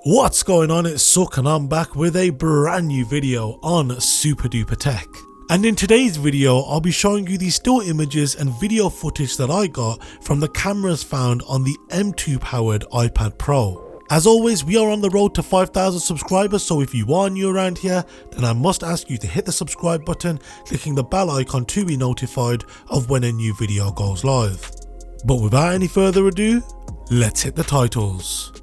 What's going on, it's Suk and I'm back with a brand new video on SuperDuprTech. And in today's video I'll be showing you the still images and video footage that I got from the cameras found on the M2 powered iPad Pro. As always, we are on the road to 5,000 subscribers, so if you are new around here, then I must ask you to hit the subscribe button, clicking the bell icon to be notified of when a new video goes live. But without any further ado, let's hit the titles.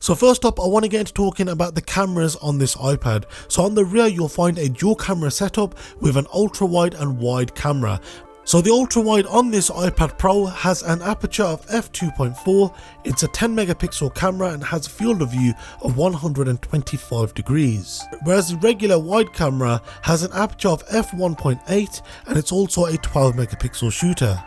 So first up, I want to get into talking about the cameras on this iPad. So on the rear you'll find a dual camera setup with an ultra wide and wide camera. So the ultra wide on this iPad Pro has an aperture of f2.4, it's a 10 megapixel camera and has a field of view of 125 degrees. Whereas the regular wide camera has an aperture of f1.8 and it's also a 12 megapixel shooter.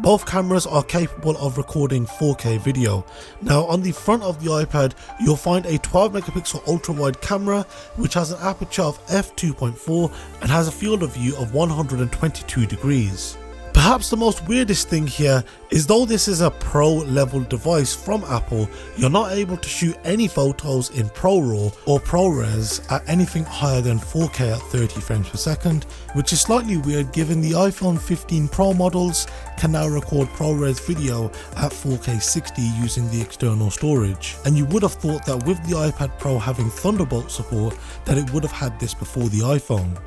Both cameras are capable of recording 4K video. Now on the front of the iPad you'll find a 12 megapixel ultra wide camera which has an aperture of f2.4 and has a field of view of 122 degrees. Perhaps the most weirdest thing here is, though this is a pro level device from Apple, you're not able to shoot any photos in ProRAW or ProRes at anything higher than 4K at 30 frames per second, which is slightly weird given the iPhone 15 Pro models can now record ProRes video at 4K 60 using the external storage. And you would have thought that with the iPad Pro having Thunderbolt support that it would have had this before the iPhone.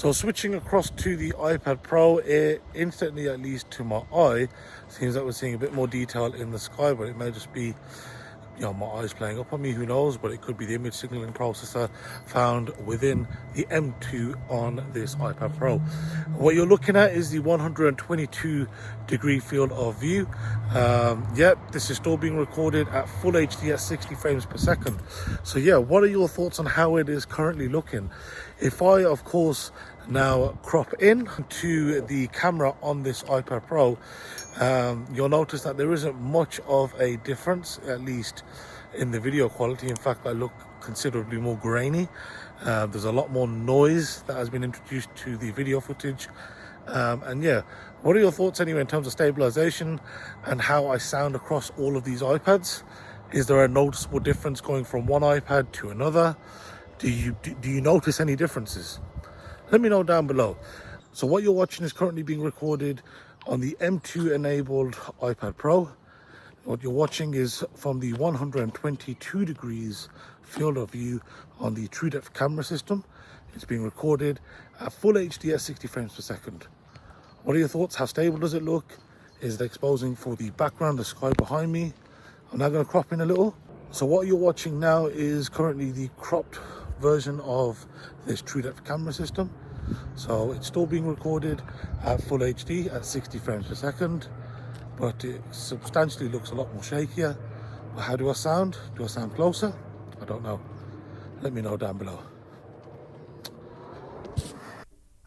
So switching across to the iPad Pro, it instantly, at least to my eye, seems like we're seeing a bit more detail in the sky, but it may just be, you know, my eyes playing up on me, who knows, but it could be the image signaling processor found within the M2 on this iPad Pro. What you're looking at is the 122 degree field of view. Yep, this is still being recorded at full HD at 60 frames per second. So yeah, what are your thoughts on how it is currently looking? If I, of course, now crop in to the camera on this iPad Pro, you'll notice that there isn't much of a difference, at least in the video quality. In fact, I look considerably more grainy. There's a lot more noise that has been introduced to the video footage. And yeah, what are your thoughts anyway in terms of stabilization and how I sound across all of these iPads? Is there a noticeable difference going from one iPad to another? Do you notice any differences? Let me know down below. So what you're watching is currently being recorded on the M2 enabled iPad Pro. What you're watching is from the 122 degrees field of view on the TrueDepth camera system. It's being recorded at full HD at 60 frames per second. What are your thoughts? How stable does it look? Is it exposing for the background, the sky behind me? I'm now going to crop in a little. So what you're watching now is currently the cropped version of this TrueDepth camera system. So it's still being recorded at full HD at 60 frames per second, but it substantially looks a lot more shakier. But how do I sound? Do I sound closer? I don't know. Let me know down below.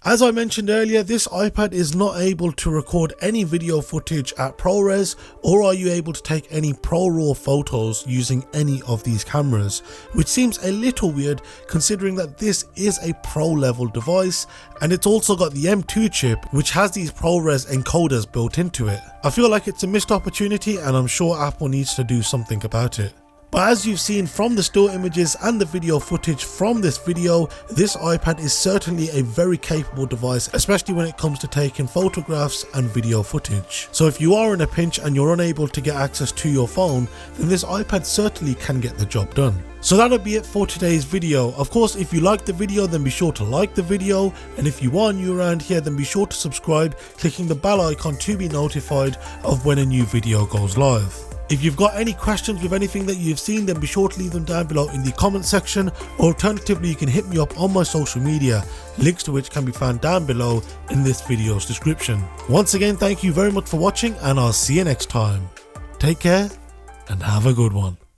As I mentioned earlier, this iPad is not able to record any video footage at ProRes, or are you able to take any ProRAW photos using any of these cameras, which seems a little weird considering that this is a Pro level device and it's also got the M2 chip which has these ProRes encoders built into it. I feel like it's a missed opportunity and I'm sure Apple needs to do something about it. But as you've seen from the still images and the video footage from this video, this iPad is certainly a very capable device, especially when it comes to taking photographs and video footage. So if you are in a pinch and you're unable to get access to your phone, then this iPad certainly can get the job done. So that'll be it for today's video. Of course, if you liked the video, then be sure to like the video, and if you are new around here, then be sure to subscribe, clicking the bell icon to be notified of when a new video goes live. If you've got any questions with anything that you've seen, then be sure to leave them down below in the comment section, or alternatively you can hit me up on my social media, links to which can be found down below in this video's description. Once again, thank you very much for watching and I'll see you next time. Take care and have a good one.